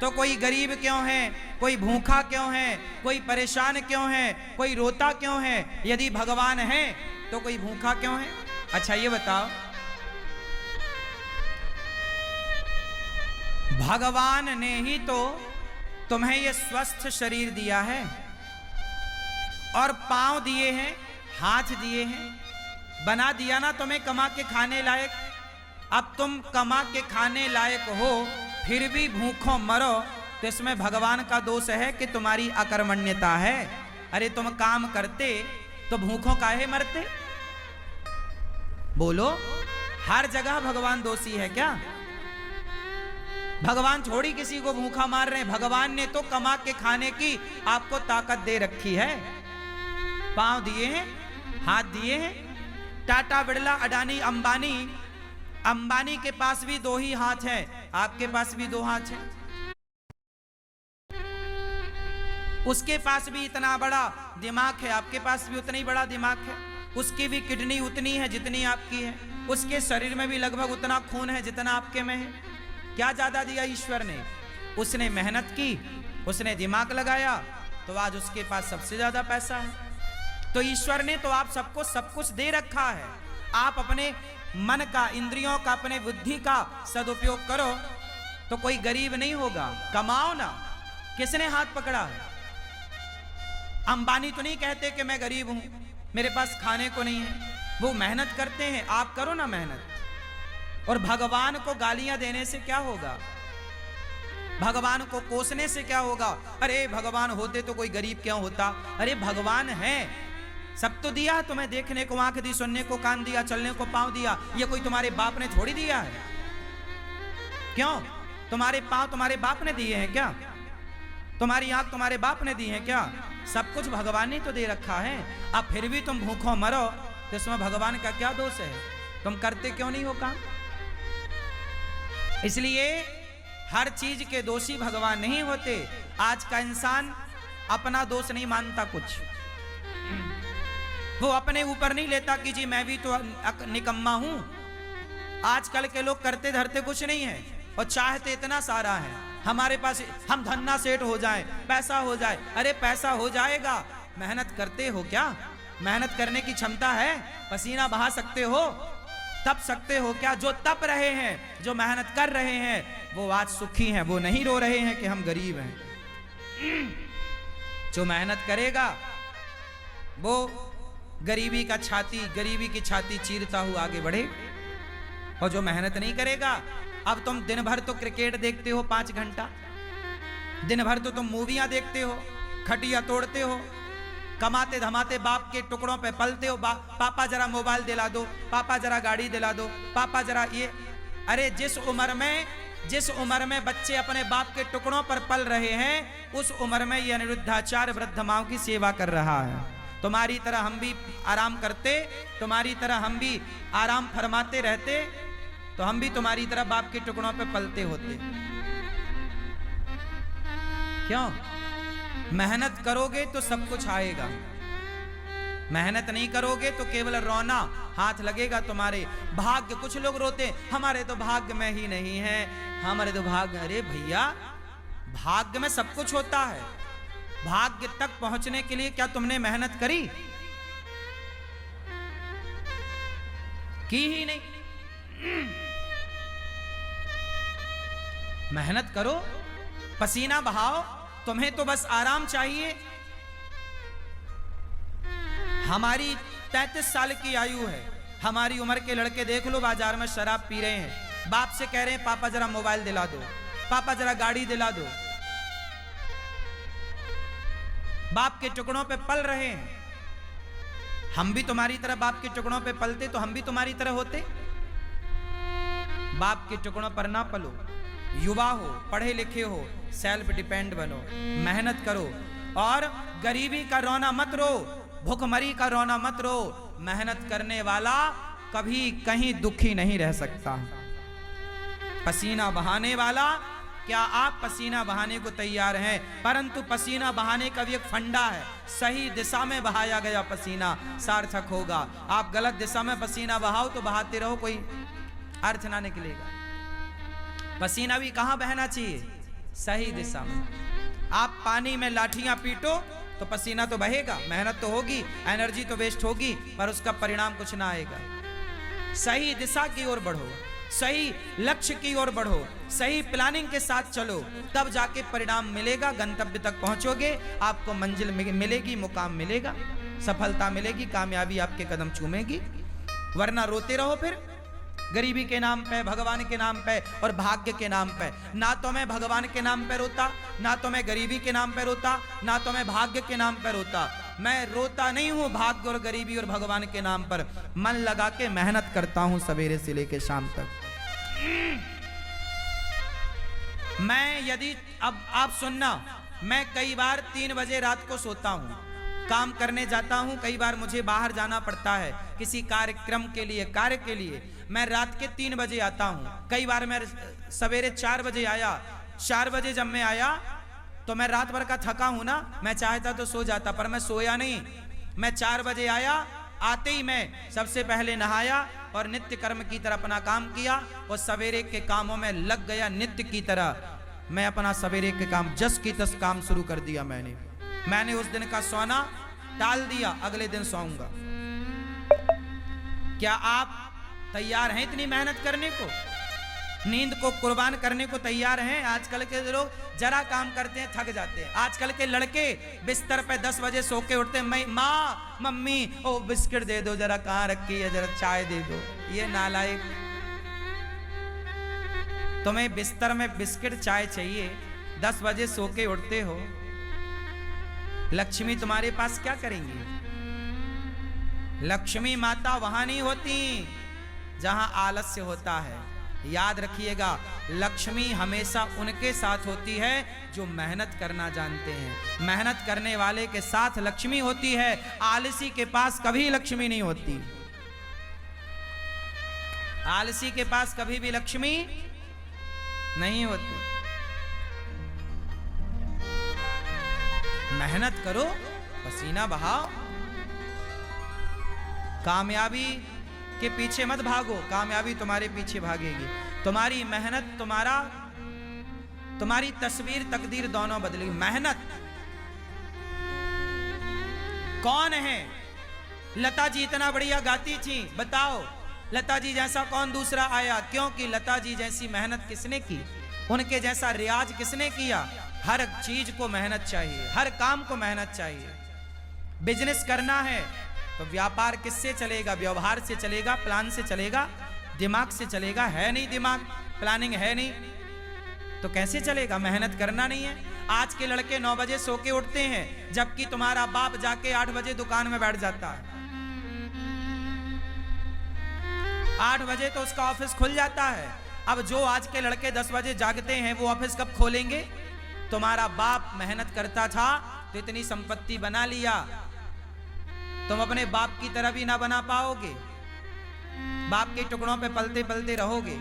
तो कोई गरीब क्यों है, कोई भूखा क्यों है, कोई परेशान क्यों है, कोई रोता क्यों है? यदि भगवान है तो कोई भूखा क्यों है? अच्छा ये बताओ, भगवान ने ही तो तुम्हें ये स्वस्थ शरीर दिया है और पांव दिए हैं, हाथ दिए हैं, बना दिया ना तुम्हें कमा के खाने लायक। अब तुम कमा के खाने लायक हो फिर भी भूखों मरो तो इसमें भगवान का दोष है कि तुम्हारी अकर्मण्यता है। अरे तुम काम करते तो भूखों काहे मरते? बोलो, हर जगह भगवान दोषी है क्या? भगवान थोड़ी किसी को भूखा मार रहे हैं। भगवान ने तो कमा के खाने की आपको ताकत दे रखी है। पांव दिए हैं, हाथ दिए हैं। टाटा, बिड़ला, अडानी, अंबानी, अंबानी के पास भी दो ही हाथ हैं, आपके पास भी दो हाथ हैं। उसके पास भी इतना बड़ा दिमाग है, आपके पास भी उतना ही बड़ा दिमाग है। उसकी भी किडनी उतनी है जितनी आपकी है। उसके शरीर में भी लगभग उतना खून है जितना आपके में है। क्या ज्यादा दिया ईश्वर ने? उसने मेहनत की, उसने दिमाग लगाया, तो आज उसके पास सबसे ज्यादा पैसा है। तो ईश्वर ने तो आप सबको सब कुछ दे रखा है। आप अपने मन का, इंद्रियों का, अपने बुद्धि का सदुपयोग करो तो कोई गरीब नहीं होगा। कमाओ ना। किसने हाथ पकड़ा है? अंबानी तो नहीं कहते कि मैं गरीब हूं, मेरे पास खाने को नहीं है। वो मेहनत करते हैं, आप करो ना मेहनत। और भगवान को गालियां देने से क्या होगा? भगवान को कोसने से क्या होगा? अरे भगवान होते तो कोई गरीब क्यों होता? अरे भगवान है, सब तो दिया है तुम्हें। देखने को आंख दी, सुनने को कान दिया, चलने को पांव दिया। ये कोई तुम्हारे बाप ने थोड़ी दिया है। क्यों? तुम्हारे पांव तुम्हारे बाप ने दिए हैं क्या? तुम्हारी आंख तुम्हारे बाप ने दी है क्या? सब कुछ भगवान ने तो दे रखा है। अब फिर भी तुम भूखों मरो तो इसमें भगवान का क्या दोष है? तुम करते क्यों नहीं हो काम? इसलिए हर चीज के दोषी भगवान नहीं होते। आज का इंसान अपना दोष नहीं मानता कुछ। वो अपने ऊपर नहीं लेता कि जी मैं भी तो निकम्मा हूं। आजकल के लोग करते धरते कुछ नहीं है और चाहते इतना सारा है हमारे पास, हम धन्ना सेठ हो जाए, पैसा हो जाए। अरे पैसा हो जाएगा, मेहनत करते हो क्या? मेहनत करने की क्षमता है? पसीना बहा सकते हो? तप सकते हो क्या? जो तप रहे हैं, जो मेहनत कर रहे हैं, वो आज सुखी हैं। वो नहीं रो रहे हैं कि हम गरीब हैं। जो मेहनत करेगा वो गरीबी की छाती चीरता हुआ आगे बढ़े। और जो मेहनत नहीं करेगा, अब तुम दिन भर तो क्रिकेट देखते हो 5 घंटा, दिन भर तो तुम मूवियां देखते हो, खटिया तोड़ते हो, कमाते धमाते बाप के टुकड़ों पे पलते हो। पापा जरा मोबाइल दिला दो, पापा जरा गाड़ी दिला दो, पापा जरा ये। अरे जिस उम्र में बच्चे अपने बाप के टुकड़ों पर पल रहे हैं, उस उम्र में ये अनिरुद्धाचार्य वृद्ध माओं की सेवा कर रहा है। तुम्हारी तरह हम भी आराम करते, तुम्हारी तरह हम भी आराम फरमाते रहते, तो हम भी तुम्हारी तरह बाप के टुकड़ों पे पलते होते। क्यों? मेहनत करोगे तो सब कुछ आएगा, मेहनत नहीं करोगे तो केवल रोना हाथ लगेगा तुम्हारे। भाग्य, कुछ लोग रोते हमारे तो भाग्य में ही नहीं है, हमारे तो भाग्य। अरे भैया, भाग्य में सब कुछ होता है। भाग्य तक पहुंचने के लिए क्या तुमने मेहनत करी? की ही नहीं। मेहनत करो, पसीना बहाओ। तुम्हें तो बस आराम चाहिए। हमारी 33 साल की आयु है। हमारी उम्र के लड़के देख लो, बाजार में शराब पी रहे हैं, बाप से कह रहे हैं पापा जरा मोबाइल दिला दो, पापा जरा गाड़ी दिला दो। बाप के टुकड़ों पे पल रहे हैं। हम भी तुम्हारी तरह बाप के टुकड़ों पे पलते तो हम भी तुम्हारी तरह होते। बाप के टुकड़ों पर ना पलो। युवा हो, पढ़े लिखे हो, सेल्फ डिपेंड बनो, मेहनत करो। और गरीबी का रोना मत रो, भूखमरी का रोना मत रो। मेहनत करने वाला कभी कहीं दुखी नहीं रह सकता। पसीना बहाने वाला, क्या आप पसीना बहाने को तैयार हैं? परंतु पसीना बहाने का भी एक फंडा है। सही दिशा में बहाया गया पसीना सार्थक होगा। आप गलत दिशा में पसीना बहाओ तो बहाते रहो, कोई अर्थ ना निकलेगा। पसीना भी कहां बहना चाहिए? सही दिशा में। आप पानी में लाठियां पीटो तो पसीना तो बहेगा, मेहनत तो होगी, एनर्जी तो वेस्ट होगी, पर उसका परिणाम कुछ ना आएगा। सही दिशा की ओर बढ़ो, सही लक्ष्य की ओर बढ़ो, सही प्लानिंग के साथ चलो, तब जाके परिणाम मिलेगा, गंतव्य तक पहुंचोगे, आपको मंजिल मिलेगी, मुकाम मिलेगा, सफलता मिलेगी, कामयाबी आपके कदम चूमेगी। वरना रोते रहो फिर गरीबी के नाम पे, भगवान के नाम पे और भाग्य के नाम पे। ना तो मैं भगवान के नाम पे रोता, ना तो मैं गरीबी के नाम पे रोता, ना तो मैं भाग्य के नाम पे रोता। मैं रोता नहीं हूं भाग्य और गरीबी और भगवान के नाम पर, मन लगा के मेहनत करता हूं सवेरे से लेके शाम तक। मैं यदि अब आप सुनना, मैं कई बार 3 बजे रात को सोता हूं, काम करने जाता हूं, कई बार मुझे बाहर जाना पड़ता है किसी कार्यक्रम के लिए, कार्य के लिए, मैं रात के 3 बजे आता हूं। कई बार मैं सवेरे 4 बजे आया। 4 बजे जब मैं आया तो मैं रात भर का थका हूं ना, मैं चाहता तो सो जाता, पर मैं सोया नहीं। मैं 4 बजे आया, आते ही मैं सबसे पहले नहाया और नित्य कर्म की तरह अपना काम किया और सवेरे के कामों में लग गया। नित्य की तरह मैं अपना सवेरे के काम जस की तस काम शुरू कर दिया। मैंने उस दिन का सोना टाल दिया, अगले दिन सोऊंगा। क्या आप तैयार हैं इतनी मेहनत करने को, नींद को कुर्बान करने को तैयार हैं? आजकल के लोग जरा काम करते हैं थक जाते हैं। आजकल के लड़के बिस्तर पे 10 बजे सो के उठते हैं, माँ मम्मी ओ बिस्किट दे दो, जरा कहाँ रखी है, जरा चाय दे दो। ये नालायक, तुम्हें बिस्तर में बिस्किट चाय चाहिए, 10 बजे सो के उठते हो। लक्ष्मी तुम्हारे पास क्या करेंगी? लक्ष्मी माता वहां नहीं होती जहां आलस्य होता है। याद रखिएगा, लक्ष्मी हमेशा उनके साथ होती है जो मेहनत करना जानते हैं। मेहनत करने वाले के साथ लक्ष्मी होती है, आलसी के पास कभी लक्ष्मी नहीं होती। आलसी के पास कभी भी लक्ष्मी नहीं होती। मेहनत करो, पसीना बहाओ, कामयाबी के पीछे मत भागो, कामयाबी तुम्हारे पीछे भागेगी। तुम्हारी मेहनत तुम्हारी तस्वीर तकदीर दोनों बदलेगी। मेहनत कौन है? लता जी इतना बढ़िया गाती थी, बताओ लता जी जैसा कौन दूसरा आया? क्योंकि लता जी जैसी मेहनत किसने की, उनके जैसा रियाज किसने किया? हर चीज को मेहनत चाहिए, हर काम को मेहनत चाहिए। बिजनेस करना है तो व्यापार किससे चलेगा? व्यवहार से चलेगा, प्लान से चलेगा, दिमाग से चलेगा। है नहीं दिमाग, प्लानिंग है नहीं, तो कैसे चलेगा? मेहनत करना नहीं है। आज के लड़के 9 बजे सो के उठते हैं, जबकि तुम्हारा बाप जाके 8 बजे दुकान में बैठ जाता है। 8 बजे तो उसका ऑफिस खुल जाता है। अब जो आज के लड़के 10 बजे जागते हैं, वो ऑफिस कब खोलेंगे? तुम्हारा बाप मेहनत करता था तो इतनी संपत्ति बना लिया, तुम अपने बाप की तरह भी ना बना पाओगे। बाप के टुकड़ों पे पलते पलते रहोगे,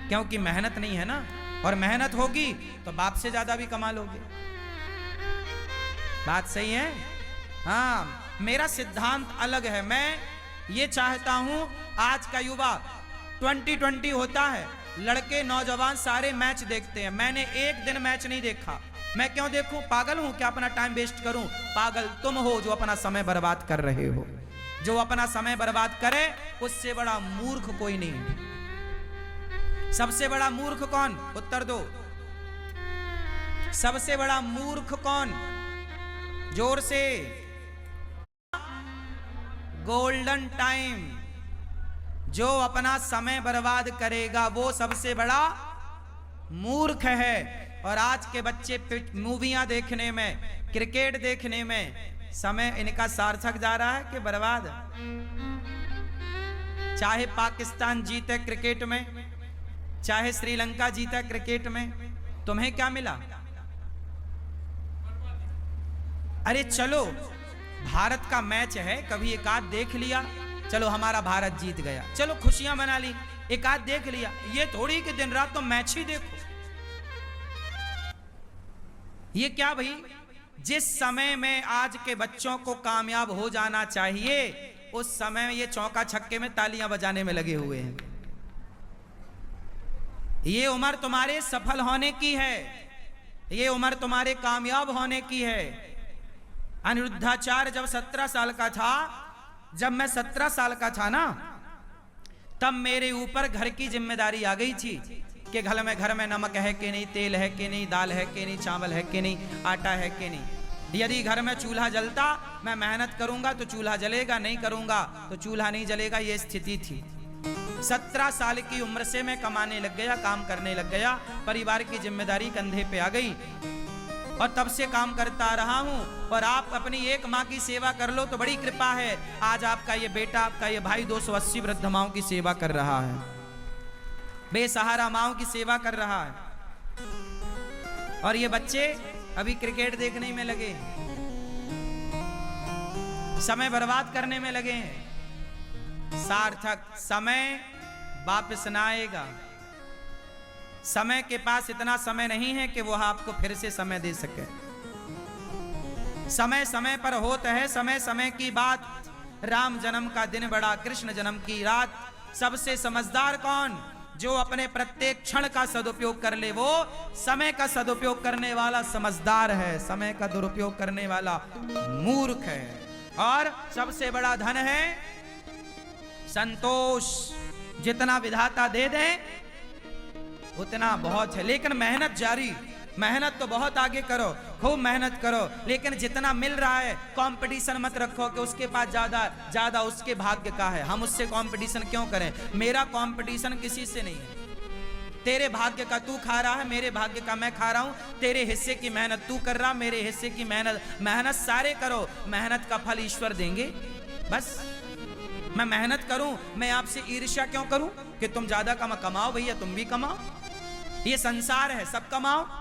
क्योंकि मेहनत नहीं है ना। और मेहनत होगी तो बाप से ज्यादा भी कमा लोगे। बात सही है? हाँ, मेरा सिद्धांत अलग है। मैं ये चाहता हूं आज का युवा 2020 होता है, लड़के नौजवान सारे मैच देखते हैं। मैंने एक दिन मैच नहीं देखा। मैं क्यों देखूं? पागल हूं क्या अपना टाइम वेस्ट करूं? पागल तुम हो जो अपना समय बर्बाद कर रहे हो। जो अपना समय बर्बाद करे उससे बड़ा मूर्ख कोई नहीं। सबसे बड़ा मूर्ख कौन? उत्तर दो। सबसे बड़ा मूर्ख कौन? जोर से। Golden time. जो अपना समय बर्बाद करेगा वो सबसे बड़ा मूर्ख है। और आज के बच्चे मूवियां देखने में, क्रिकेट देखने में समय इनका सार्थक जा रहा है कि बर्बाद? चाहे पाकिस्तान जीते क्रिकेट में, चाहे श्रीलंका जीता क्रिकेट में, तुम्हें क्या मिला? अरे चलो, भारत का मैच है, कभी एक आध देख लिया, चलो हमारा भारत जीत गया, चलो खुशियां मना ली, एक आध देख लिया। ये थोड़ी कि दिन रात तो मैच ही देखो। ये क्या भाई? जिस समय में आज के बच्चों को कामयाब हो जाना चाहिए, उस समय में ये चौका छक्के में तालियां बजाने में लगे हुए हैं। ये उम्र तुम्हारे सफल होने की है। ये उम्र तुम्हारे कामयाब होने की है। अनिरुद्धाचार्य जब 17 साल का था, जब मैं 17 साल का था ना, तब मेरे ऊपर घर की जिम्मेदारी आ गई थी कि घर में नमक है कि नहीं, तेल है कि नहीं, दाल है कि नहीं, चावल है कि नहीं, आटा है कि नहीं। यदि घर में चूल्हा जलता, मैं मेहनत करूंगा तो चूल्हा जलेगा, नहीं करूंगा तो चूल्हा नहीं जलेगा। ये स्थिति थी। 17 साल की उम्र से मैं कमाने लग गया, काम करने लग गया, परिवार की जिम्मेदारी कंधे पे आ गई और तब से काम करता रहा हूं। और आप अपनी एक माँ की सेवा कर लो तो बड़ी कृपा है। आज आपका ये बेटा, आपका ये भाई 280 वृद्ध माओं की सेवा कर रहा है, बेसहारा माओं की सेवा कर रहा है। और ये बच्चे अभी क्रिकेट देखने में लगे, समय बर्बाद करने में लगे हैं। सार्थक समय वापस ना आएगा। समय के पास इतना समय नहीं है कि वो आपको फिर से समय दे सके। समय समय पर होता है, समय समय की बात। राम जन्म का दिन बड़ा, कृष्ण जन्म की रात। सबसे समझदार कौन? जो अपने प्रत्येक क्षण का सदुपयोग कर ले, वो समय का सदुपयोग करने वाला समझदार है। समय का दुरुपयोग करने वाला मूर्ख है। और सबसे बड़ा धन है संतोष। जितना विधाता दे दे उतना बहुत है, लेकिन मेहनत जारी। मेहनत तो बहुत आगे करो, खूब मेहनत करो, लेकिन जितना मिल रहा है कंपटीशन मत रखो कि उसके पास ज्यादा उसके भाग्य का है, हम उससे कंपटीशन क्यों करें। मेरा कंपटीशन किसी से नहीं है। तेरे भाग्य का तू खा रहा है, मेरे भाग्य का मैं खा रहा हूं। तेरे हिस्से की मेहनत तू कर रहा, मेरे हिस्से की मेहनत सारे करो। मेहनत का फल ईश्वर देंगे। बस मैं मेहनत करूं, मैं आपसे ईर्ष्या क्यों करूं कि तुम ज्यादा कमाओ। भैया तुम भी कमाओ, ये संसार है, सब कमाओ।